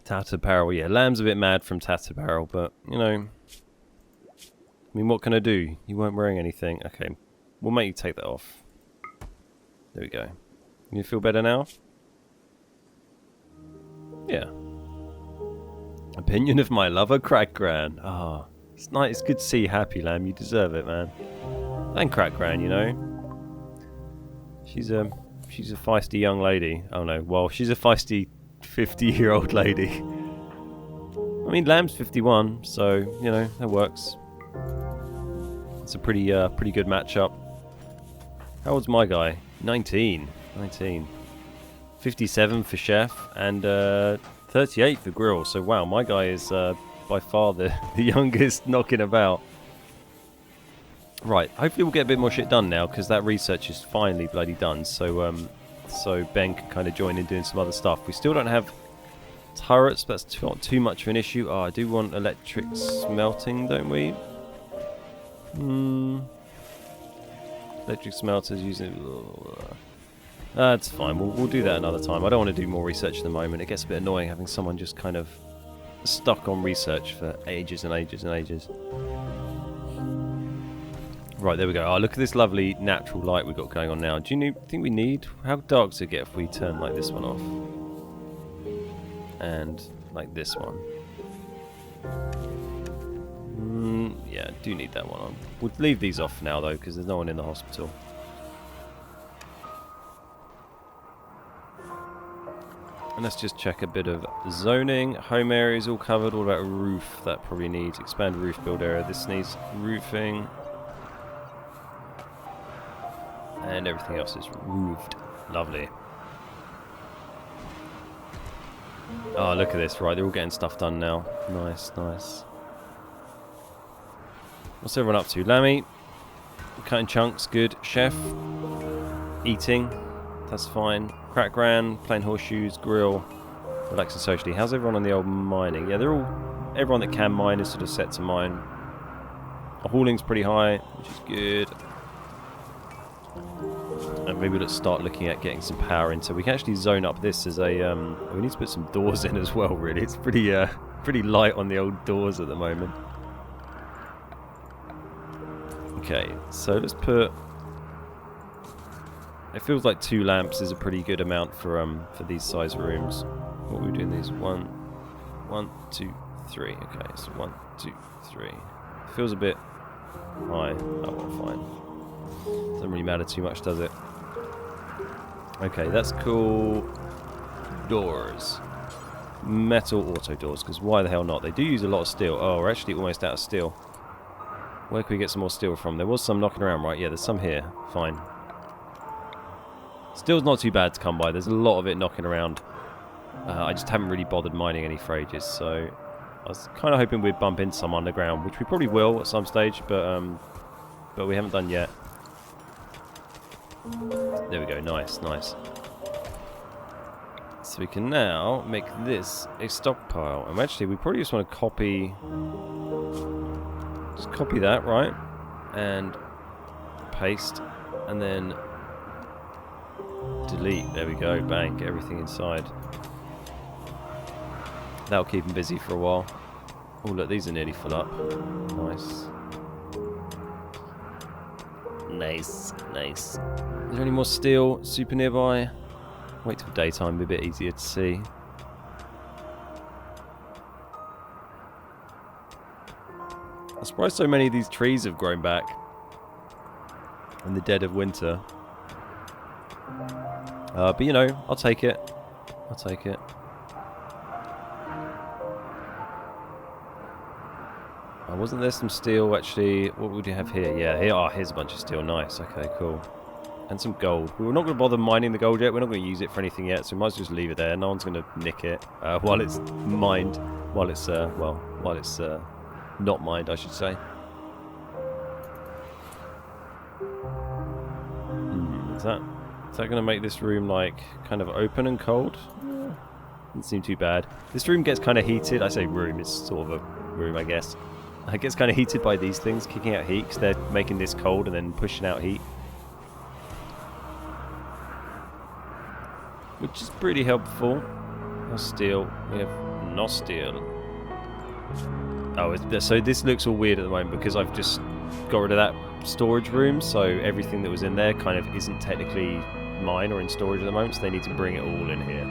Tattered barrel, yeah. Lamb's a bit mad from tattered barrel, but, you know... I mean, what can I do? You weren't wearing anything. Okay, we'll make you take that off. There we go. You feel better now? Yeah. Opinion of my lover, Crack Gran. Ah, it's nice. It's good to see you happy, Lamb. You deserve it, man. And Crack Gran, you know. She's a feisty young lady. Oh no, well, she's a feisty 50-year-old lady. I mean, Lamb's 51, so you know that works. It's a pretty good matchup. How old's my guy? 19. 57 for Chef and 38 for Grill. So wow, my guy is by far the youngest knocking about. Right, hopefully we'll get a bit more shit done now because that research is finally bloody done. So so Ben can kind of join in doing some other stuff. We still don't have turrets, but that's not too much of an issue. Oh, I do want electric smelting, don't we? Electric smelters using... That's fine, we'll do that another time. I don't want to do more research at the moment. It gets a bit annoying having someone just kind of stuck on research for ages and ages and ages. Right, there we go. Oh, look at this lovely natural light we've got going on now. Do you think we need... How dark does it get if we turn like this one off? And like this one? Yeah, do need that one on. We'll leave these off now though, because there's no one in the hospital. And let's just check a bit of zoning. Home area is all covered. What about roof? That probably needs expand roof build area. This needs roofing. And everything else is roofed. Lovely. Oh, look at this. Right, they're all getting stuff done now. Nice, nice. What's everyone up to? Lammy, cutting chunks, good. Chef, eating, that's fine. Crack Gran, playing horseshoes, Grill, relaxing socially. How's everyone on the old mining? Yeah, they're all, everyone that can mine is sort of set to mine. Our hauling's pretty high, which is good. And maybe let's start looking at getting some power in. So we can actually zone up this as a, we need to put some doors in as well, really. It's pretty light on the old doors at the moment. Okay, so let's put... It feels like 2 lamps is a pretty good amount for these size rooms. What are we doing these? 1, 2, 3. Okay, so 1, 2, 3. Feels a bit high. Oh well, fine. Doesn't really matter too much, does it? Okay, that's cool. Doors. Metal auto doors, because why the hell not? They do use a lot of steel. Oh, we're actually almost out of steel. Where can we get some more steel from? There was some knocking around, right? Yeah, there's some here. Fine. Steel's not too bad to come by. There's a lot of it knocking around. I just haven't really bothered mining any for ages, so I was kind of hoping we'd bump into some underground, which we probably will at some stage, but we haven't done yet. There we go. Nice, nice. So we can now make this a stockpile. And actually, we probably just want to copy... Just copy that, right? And paste. And then delete. There we go. Bang. Get everything inside. That'll keep them busy for a while. Oh, look. These are nearly full up. Nice. Nice. Nice. Is there any more steel super nearby? Wait till daytime. Be a bit easier to see. I'm surprised so many of these trees have grown back in the dead of winter. But you know, I'll take it. I'll take it. Wasn't there some steel actually? What would you have here? Yeah, here. Oh, here's a bunch of steel. Nice. Okay, cool. And some gold. We're not going to bother mining the gold yet. We're not going to use it for anything yet, so we might as well just leave it there. No one's going to nick it while it's mined. While it's not mined, I should say. Is that going to make this room like kind of open and cold? Doesn't seem too bad. This room gets kind of heated. I say room, it's sort of a room, I guess. It gets kind of heated by these things, kicking out heat, because they're making this cold and then pushing out heat. Which is pretty helpful. No steel. We have no steel. Oh, so this looks all weird at the moment because I've just got rid of that storage room, so everything that was in there kind of isn't technically mine or in storage at the moment, so they need to bring it all in here,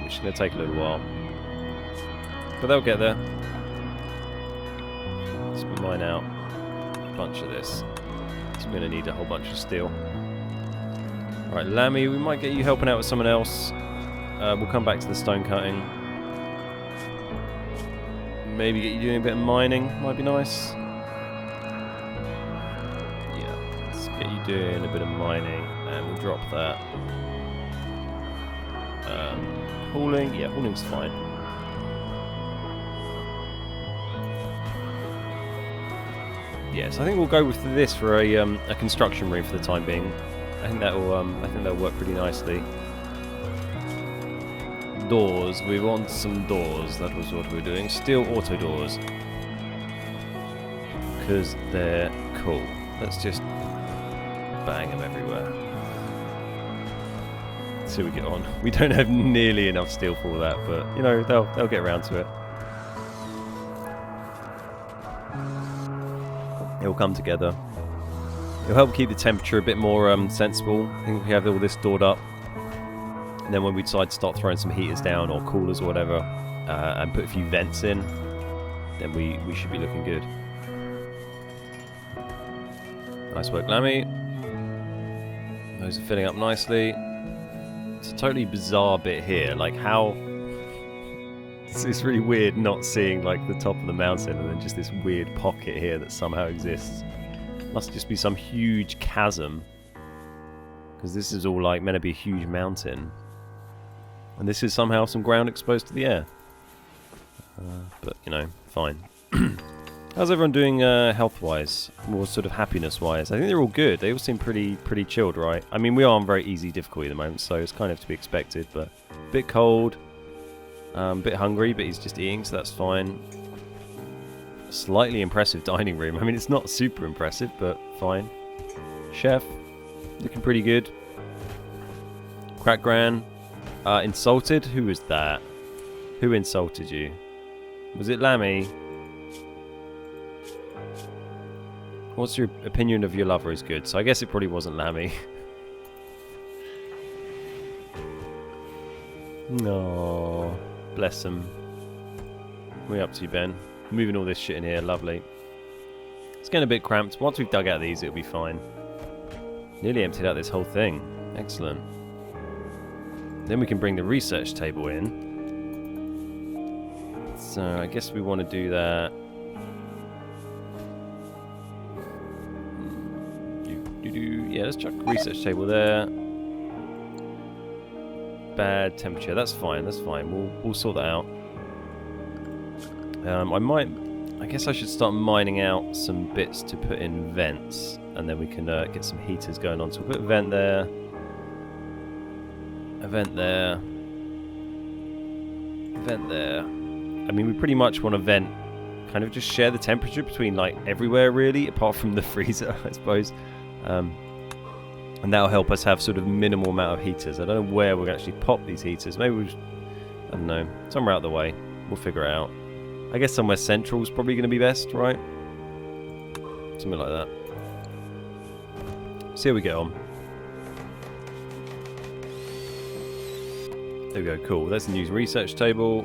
which is going to take a little while. But they'll get there. Let's mine out a bunch of this. So I'm going to need a whole bunch of steel. Alright, Lammy, we might get you helping out with someone else. We'll come back to the stone cutting. Maybe get you doing a bit of mining, might be nice. Yeah, let's get you doing a bit of mining, and we'll drop that. Hauling, yeah, hauling's fine. Yes, I think we'll go with this for a construction room for the time being. I think that'll work pretty nicely. Doors. We want some doors. That was what we were doing. Steel auto doors. Because they're cool. Let's just bang them everywhere. See how we get on. We don't have nearly enough steel for all that, but you know, they'll get around to it. It'll come together. It'll help keep the temperature a bit more sensible. I think if we have all this stored up, and then when we decide to start throwing some heaters down or coolers or whatever, and put a few vents in, then we should be looking good. Nice work, Lammy. Those are filling up nicely. It's a totally bizarre bit here. Like how... It's really weird not seeing like the top of the mountain and then just this weird pocket here that somehow exists. Must just be some huge chasm. Because this is all like meant to be a huge mountain. And this is somehow some ground exposed to the air. But, you know, fine. How's everyone doing health-wise? More sort of happiness-wise? I think they're all good. They all seem pretty chilled, right? I mean, we are on very easy difficulty at the moment, so it's kind of to be expected, but a bit cold. A bit hungry, but he's just eating, so that's fine. Slightly impressive dining room. I mean, it's not super impressive, but fine. Chef, looking pretty good. Crack Gran. Insulted? Who was that? Who insulted you? Was it Lammy? What's your opinion of your lover is good? So I guess it probably wasn't Lammy. No, bless him. What are you up to, Ben? Moving all this shit in here, lovely. It's getting a bit cramped. Once we've dug out these, it'll be fine. Nearly emptied out this whole thing. Excellent. Then we can bring the research table in. So I guess we want to do that. Yeah, let's chuck research table there. Bad temperature. That's fine. That's fine. We'll sort that out. I guess I should start mining out some bits to put in vents, and then we can get some heaters going on. So we'll put a vent there. A vent there. A vent there. I mean, we pretty much want a vent kind of just share the temperature between like everywhere really, apart from the freezer, I suppose. And that'll help us have sort of minimal amount of heaters. I don't know where we're going to actually pop these heaters. Maybe we I don't know, somewhere out of the way. We'll figure it out. I guess somewhere central is probably going to be best, right? Something like that. See how we get on. There we go, cool. That's the news research table.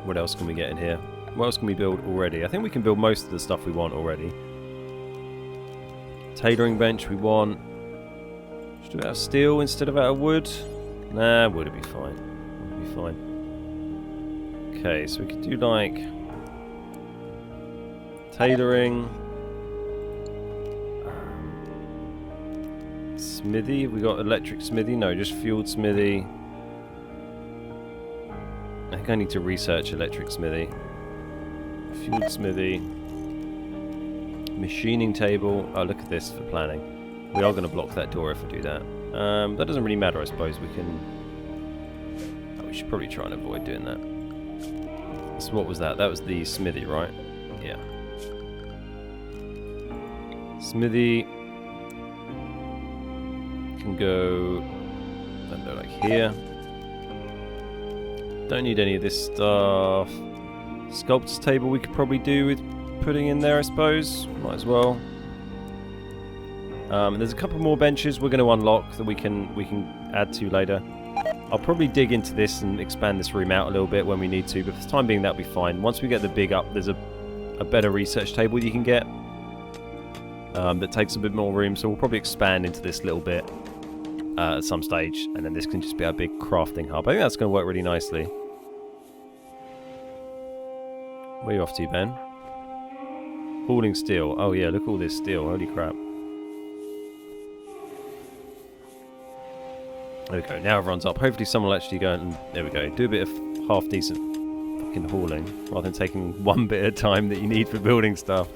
What else can we get in here? What else can we build already? I think we can build most of the stuff we want already. Tailoring bench we want. Should do it out of steel instead of out of wood. Nah, wood would be fine. Would be fine. Okay, so we could do like tailoring. Smithy. Have we got electric smithy? No, just fueled smithy. I think I need to research electric smithy. Fueled smithy. Machining table. Oh, look at this for planning. We are going to block that door if we do that. That doesn't really matter, I suppose. We can... Oh, we should probably try and avoid doing that. So what was that? That was the smithy, right? Yeah. Smithy... can go... I don't know, like here. Don't need any of this stuff. Sculptor's table we could probably do with putting in there, I suppose. Might as well. There's a couple more benches we're going to unlock that we can add to later. I'll probably dig into this and expand this room out a little bit when we need to, but for the time being that'll be fine. Once we get the big up, there's a better research table you can get that takes a bit more room, so we'll probably expand into this little bit at some stage, and then this can just be our big crafting hub. I think that's going to work really nicely. Where are you off to, Ben? Hauling steel. Oh yeah, look at all this steel. Holy crap. There we go. Now everyone's up. Hopefully someone will actually go and... There we go. Do a bit of half-decent fucking hauling, rather than taking one bit at a time that you need for building stuff.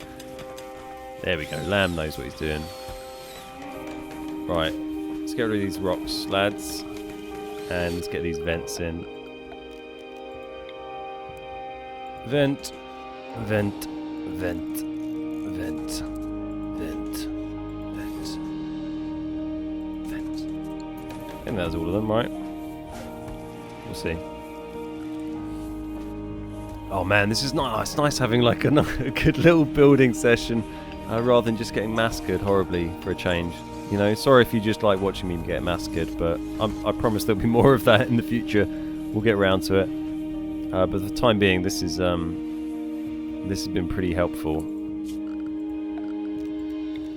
There we go. Lamb knows what he's doing. Right. Let's get rid of these rocks, lads. And let's get these vents in. Vent. Vent. Vent. Vent. Vent. Vent. Vent. I think that's all of them, right? We'll see. Oh man, this is nice. It's nice having like a good little building session rather than just getting massacred horribly for a change. You know, sorry if you just like watching me get massacred, but I promise there'll be more of that in the future. We'll get around to it. But for the time being, this has been pretty helpful.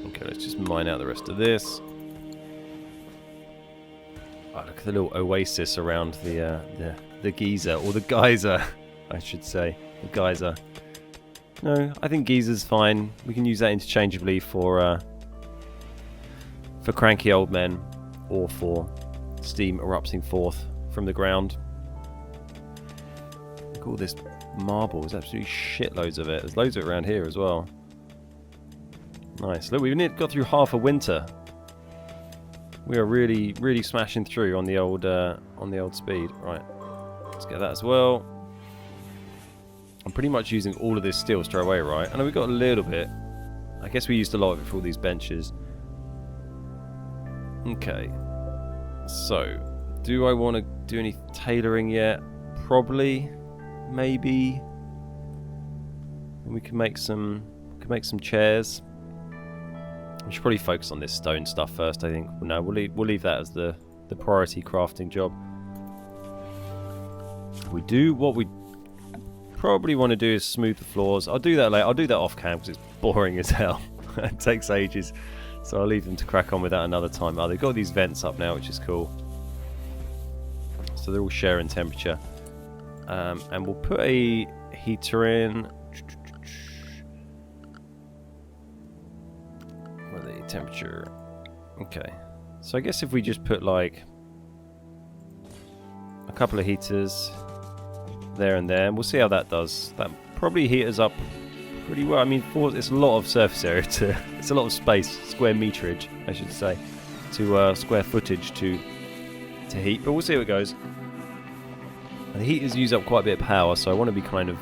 Okay, let's just mine out the rest of this. Oh, look at the little oasis around the geyser, or the geyser, I should say. The geyser. No, I think geyser's fine. We can use that interchangeably for cranky old men, or for steam erupting forth from the ground. Look at all this marble. There's absolutely shitloads of it. There's loads of it around here as well. Nice. Look, we've got through half a winter. We are really, really smashing through on the old speed. Right. Let's get that as well. I'm pretty much using all of this steel straight away, right? I know we got a little bit. I guess we used a lot of it for all these benches. Okay. So, do I want to do any tailoring yet? Probably. Maybe. And we can make some chairs. We should probably focus on this stone stuff first, I think. No, we'll leave that as the priority crafting job. What we probably want to do is smooth the floors. I'll do that later. I'll do that off cam because it's boring as hell. It takes ages. So I'll leave them to crack on with that another time. Oh, they've got these vents up now, which is cool. So they're all sharing temperature. And we'll put a heater in. Where the temperature? Okay. So I guess if we just put like a couple of heaters there and there, and we'll see how that does. That probably heaters up pretty well. I mean, it's a lot of surface area it's a lot of space, square meterage, I should say, to square footage to heat. But we'll see how it goes. And the heaters use up quite a bit of power, so I want to be kind of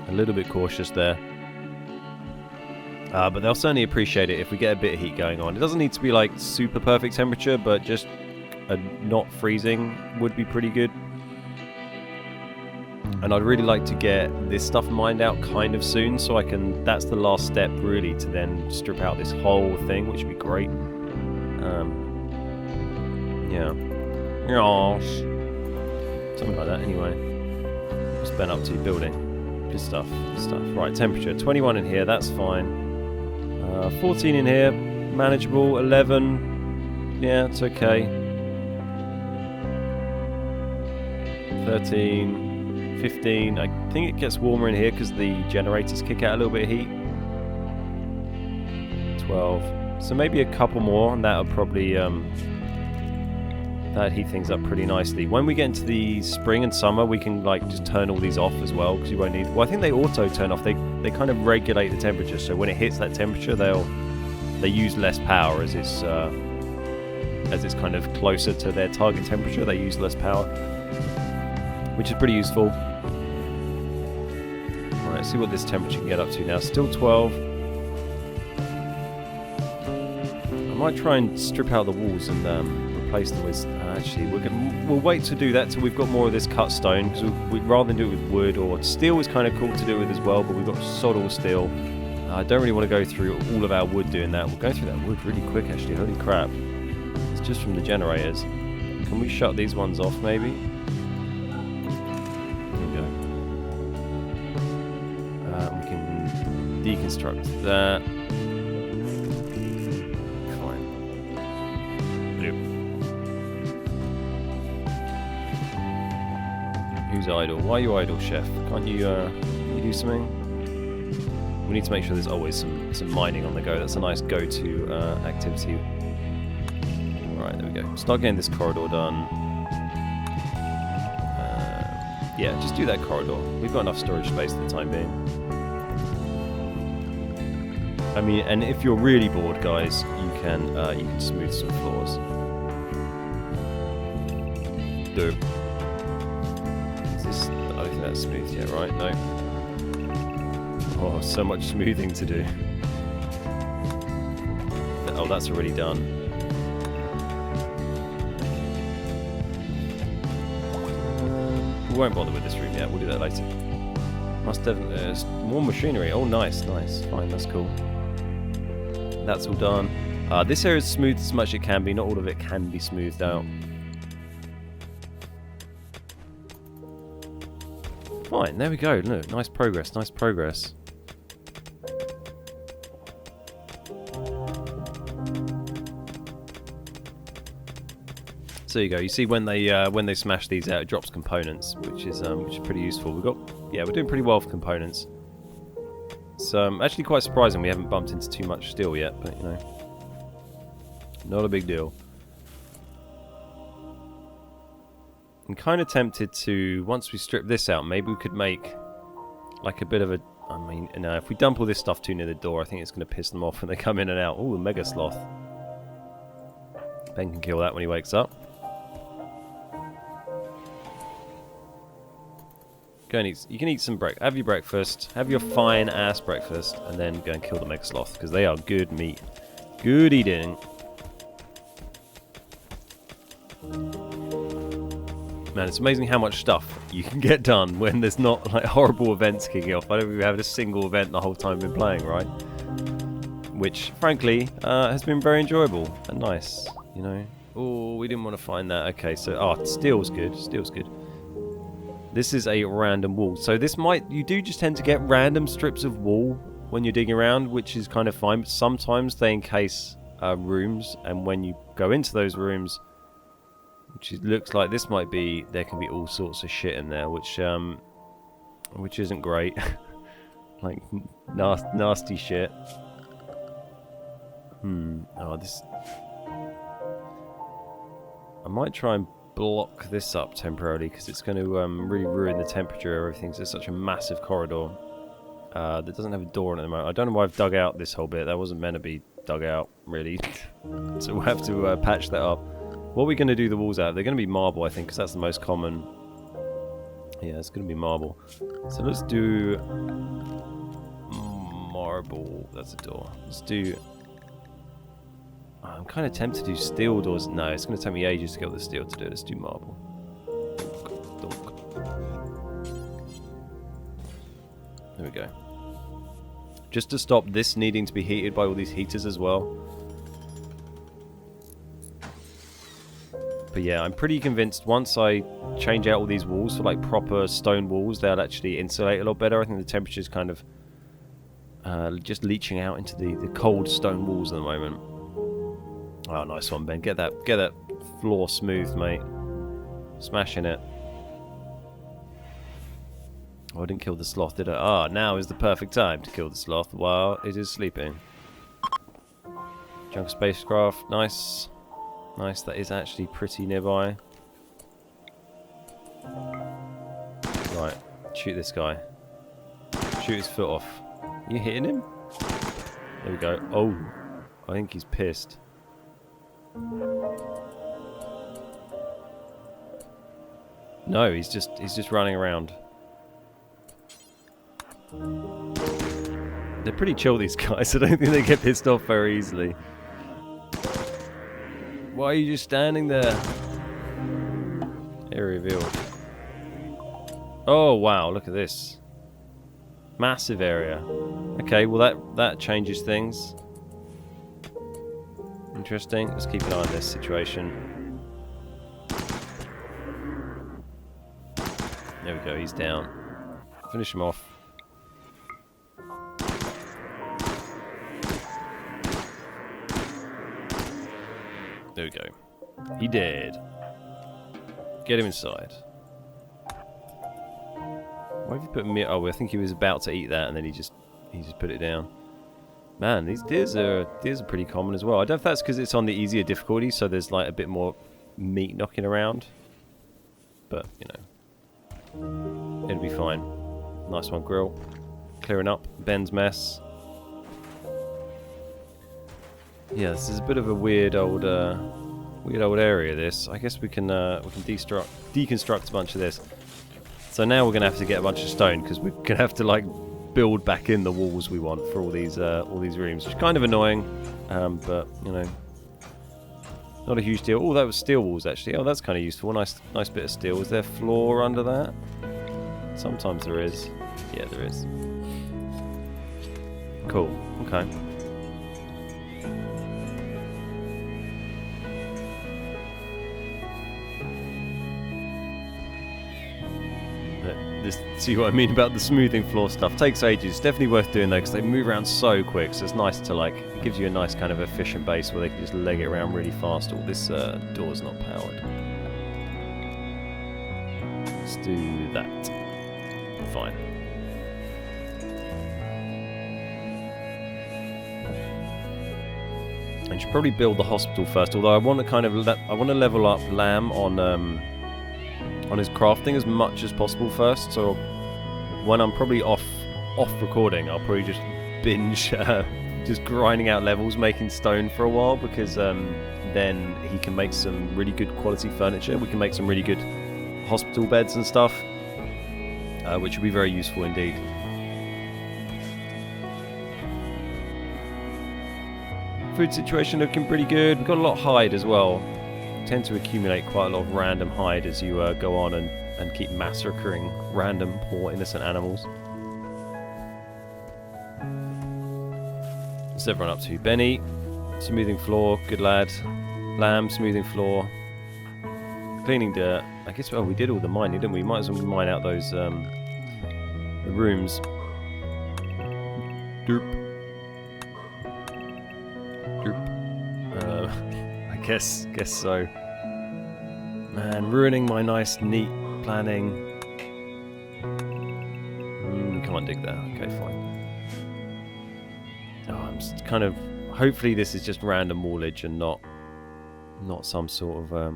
a little bit cautious there. But they'll certainly appreciate it if we get a bit of heat going on. It doesn't need to be like super perfect temperature, but just a not freezing would be pretty good. And I'd really like to get this stuff mined out kind of soon, so I can... That's the last step, really, to then strip out this whole thing, which would be great. Yeah. Gosh. Something like that, anyway. What's Ben up to? Building. Good stuff. Good stuff. Right, temperature. 21 in here, that's fine. 14 in here. Manageable. 11. Yeah, it's okay. 13. 15. I think it gets warmer in here because the generators kick out a little bit of heat. 12. So maybe a couple more, and that'll probably that'd heat things up pretty nicely. When we get into the spring and summer, we can like just turn all these off as well, because you won't need... Well, I think they auto turn off. They kind of regulate the temperature, so when it hits that temperature, they use less power as it's kind of closer to their target temperature. They use less power, which is pretty useful. Alright, let's see what this temperature can get up to now. Still 12. I might try and strip out the walls and replace them with... Actually, we'll wait to do that till we've got more of this cut stone, because we'd rather than do it with wood, or steel is kind of cool to do it with as well, but we've got solid all steel. I don't really want to go through all of our wood doing that. We'll go through that wood really quick, actually. Holy crap. It's just from the generators. Can we shut these ones off, maybe? There we go. We can deconstruct that. Fine. Bloop. Who's idle? Why are you idle, chef? Can't you, can you do something? We need to make sure there's always some mining on the go. That's a nice go-to activity. Alright, there we go. Start getting this corridor done. Yeah, just do that corridor. We've got enough storage space for the time being. I mean, and if you're really bored, guys, you can smooth some floors. Dope. Is this? I don't think that's smooth yet, right? No. Oh, so much smoothing to do. Oh, that's already done. We won't bother with this room yet. We'll do that later. Must definitely. There's more machinery. Oh, nice, nice. Fine, that's cool. That's all done. This area is smooth as much as it can be. Not all of it can be smoothed out. Fine, there we go. Look, nice progress, nice progress. So there you go. You see when they smash these out, it drops components, which is pretty useful. We're doing pretty well for components. It's actually quite surprising we haven't bumped into too much steel yet, but you know, not a big deal. I'm kind of tempted to, once we strip this out, maybe we could make like a bit of a. I mean, no, if we dump all this stuff too near the door, I think it's going to piss them off when they come in and out. Oh, a mega sloth. Ben can kill that when he wakes up. Go and eat. You can eat some have your breakfast, have your fine ass breakfast, and then go and kill the mega sloth because they are good meat, good eating. Man, it's amazing how much stuff you can get done when there's not like horrible events kicking off. I don't think we've had a single event the whole time we've been playing, right? Which, frankly, has been very enjoyable and nice, you know. Oh, we didn't want to find that. Okay, so steel's good. Steel's good. This is a random wall. So this you do just tend to get random strips of wall when you're digging around, which is kind of fine. But sometimes they encase rooms, and when you go into those rooms, which looks like this might be, there can be all sorts of shit in there, which isn't great. Like nasty shit. Oh, this. I might try and block this up temporarily because it's going to really ruin the temperature of everything. So it's such a massive corridor that doesn't have a door in it at the moment. I don't know why I've dug out this whole bit. That wasn't meant to be dug out, really. So we'll have to patch that up. What are we going to do the walls out of? They're going to be marble, I think, because that's the most common. Yeah, it's going to be marble. So let's do marble. That's a door. Let's do. I'm kind of tempted to do steel doors. No, it's going to take me ages to get all the steel to do it. Let's do marble. There we go. Just to stop this needing to be heated by all these heaters as well. But yeah, I'm pretty convinced once I change out all these walls for like proper stone walls, they'll actually insulate a lot better. I think the temperature's kind of just leaching out into the cold stone walls at the moment. Oh, nice one, Ben. Get that floor smooth, mate. Smashing it. Oh, I didn't kill the sloth, did I? Ah, now is the perfect time to kill the sloth while it is sleeping. Junk spacecraft, nice. Nice, that is actually pretty nearby. Right, shoot this guy. Shoot his foot off. You hitting him? There we go. Oh, I think he's pissed. No, he's just running around. They're pretty chill, these guys. I don't think they get pissed off very easily. Why are you just standing there? Area reveal. Oh wow, look at this. Massive area. Okay, well that changes things. Interesting. Let's keep an eye on this situation. There we go, he's down. Finish him off. There we go. He did. Get him inside. Why have you put me? Oh, I think he was about to eat that, and then he just put it down. Man, these deers are pretty common as well. I don't know if that's because it's on the easier difficulty, so there's like a bit more meat knocking around. But you know, it'll be fine. Nice one, grill. Clearing up Ben's mess. Yeah, this is a bit of a weird old area. This. I guess we can deconstruct a bunch of this. So now we're gonna have to get a bunch of stone because we're gonna have to like build back in the walls we want for all these rooms, which is kind of annoying, but you know, not a huge deal. Oh, that was steel walls actually. Oh, that's kind of useful. Nice bit of steel. Is there floor under that? Sometimes there is. Yeah, there is. Cool. Okay. See what I mean about the smoothing floor stuff. Takes ages. It's definitely worth doing though because they move around so quick. So it's nice to like, it gives you a nice kind of efficient base where they can just leg it around really fast. Oh, this door's not powered. Let's do that. Fine. I should probably build the hospital first. Although I want to kind of level up Lamb on his crafting as much as possible first. So when I'm probably off recording, I'll probably just binge just grinding out levels, making stone for a while, because then he can make some really good quality furniture. We can make some really good hospital beds and stuff, which will be very useful indeed. Food situation looking pretty good. We've got a lot of hide as well. Tend to accumulate quite a lot of random hide as you go on and keep massacring random poor innocent animals. What's everyone up to? Benny, smoothing floor, good lad. Lamb, smoothing floor. Cleaning dirt. I guess, we did all the mining, didn't we? Might as well mine out those the rooms. Derp. Guess so. Man, ruining my nice, neat planning. Can't dig that. Okay, fine. Oh, I'm just kind of. Hopefully, this is just random wallage and not some sort of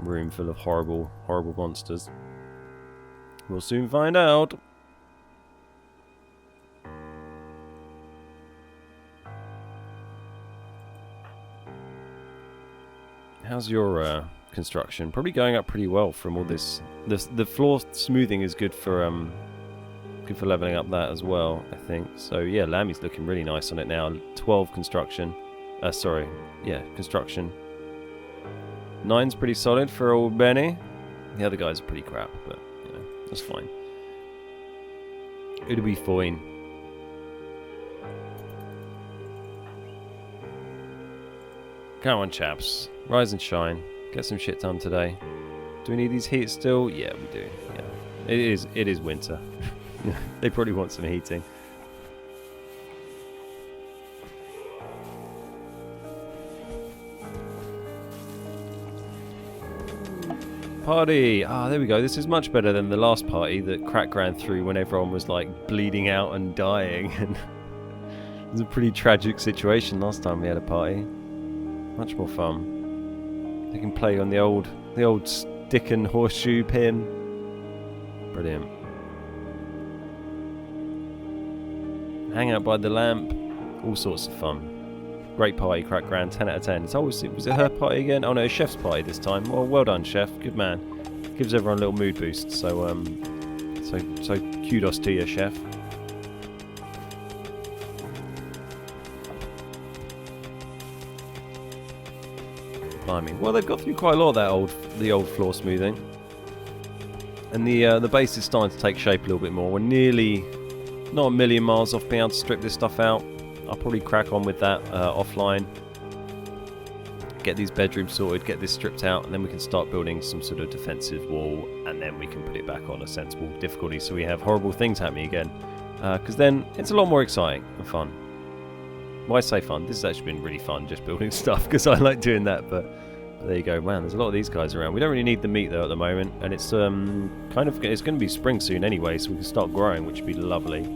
room full of horrible monsters. We'll soon find out. How's your construction? Probably going up pretty well from all this. The floor smoothing is good for leveling up that as well, I think. So yeah, Lammy's looking really nice on it now. 12 construction. Construction. 9's pretty solid for old Benny. The other guys are pretty crap, but you know, that's fine. It'll be fine. Come on, chaps. Rise and shine. Get some shit done today. Do we need these heats still? Yeah, we do. Yeah. It is winter. They probably want some heating. Party! Ah, there we go. This is much better than the last party that Crack ran through when everyone was like bleeding out and dying. And it was a pretty tragic situation last time we had a party. Much more fun. They can play on the old stick and horseshoe pin. Brilliant. Hang out by the lamp. All sorts of fun. Great party, Crack Grand. 10 out of 10. Was it her party again? Oh no, Chef's party this time. Well done, Chef. Good man. Gives everyone a little mood boost. So so kudos to you, Chef. Blimey. Well, they've got through quite a lot of that the old floor smoothing. And the base is starting to take shape a little bit more. We're nearly, not a million miles off being able to strip this stuff out. I'll probably crack on with that offline. Get these bedrooms sorted, get this stripped out, and then we can start building some sort of defensive wall, and then we can put it back on a sensible difficulty so we have horrible things happening again. Because then it's a lot more exciting and fun. Why say fun? This has actually been really fun, just building stuff, because I like doing that, but there you go. Man, there's a lot of these guys around. We don't really need the meat, though, at the moment, and it's it's going to be spring soon anyway, so we can start growing, which would be lovely.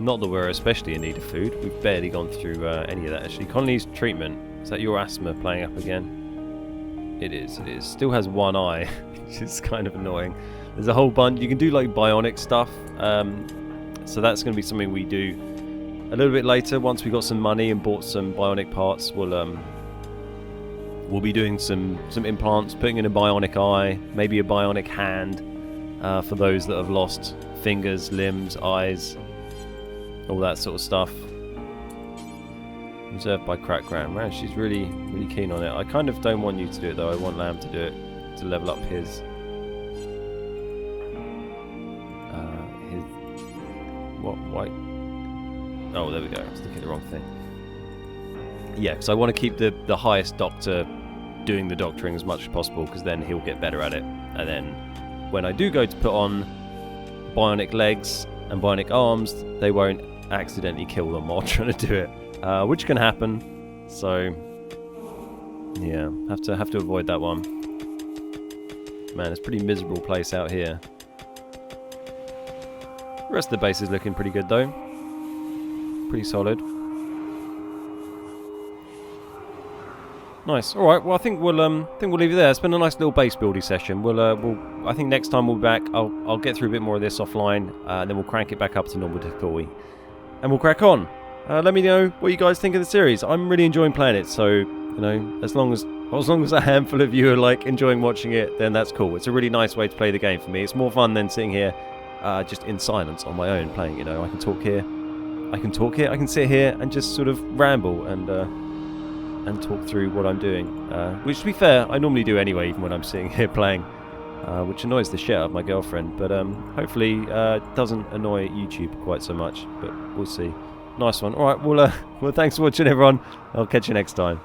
Not that we're especially in need of food. We've barely gone through any of that, actually. Colony's treatment. Is that your asthma playing up again? It is, it is. Still has one eye, which is kind of annoying. There's a whole bunch. You can do, like, bionic stuff. So that's going to be something we do a little bit later. Once we got some money and bought some bionic parts, we'll be doing some implants, putting in a bionic eye, maybe a bionic hand for those that have lost fingers, limbs, eyes, all that sort of stuff. Reserved by Crack Graham. Man, she's really keen on it. I kind of don't want you to do it though. I want Lamb to do it to level up his what white. Oh, there we go. I was looking at the wrong thing. Yeah, because I want to keep the highest doctor doing the doctoring as much as possible, because then he'll get better at it. And then when I do go to put on bionic legs and bionic arms, they won't accidentally kill them while trying to do it, which can happen. So yeah, have to avoid that one. Man, it's a pretty miserable place out here. The rest of the base is looking pretty good though. Pretty solid. Nice. All right. Well, I think we'll leave it there. It's been a nice little base building session. I think next time we'll be back. I'll get through a bit more of this offline, and then we'll crank it back up to normal difficulty, and we'll crack on. Let me know what you guys think of the series. I'm really enjoying playing it. So as long as a handful of you are like enjoying watching it, then that's cool. It's a really nice way to play the game for me. It's more fun than sitting here just in silence on my own playing. I can talk here. I can sit here and just sort of ramble and talk through what I'm doing. Which, to be fair, I normally do anyway, even when I'm sitting here playing, which annoys the shit out of my girlfriend. But hopefully doesn't annoy YouTube quite so much. But we'll see. Nice one. All right. Well, thanks for watching, everyone. I'll catch you next time.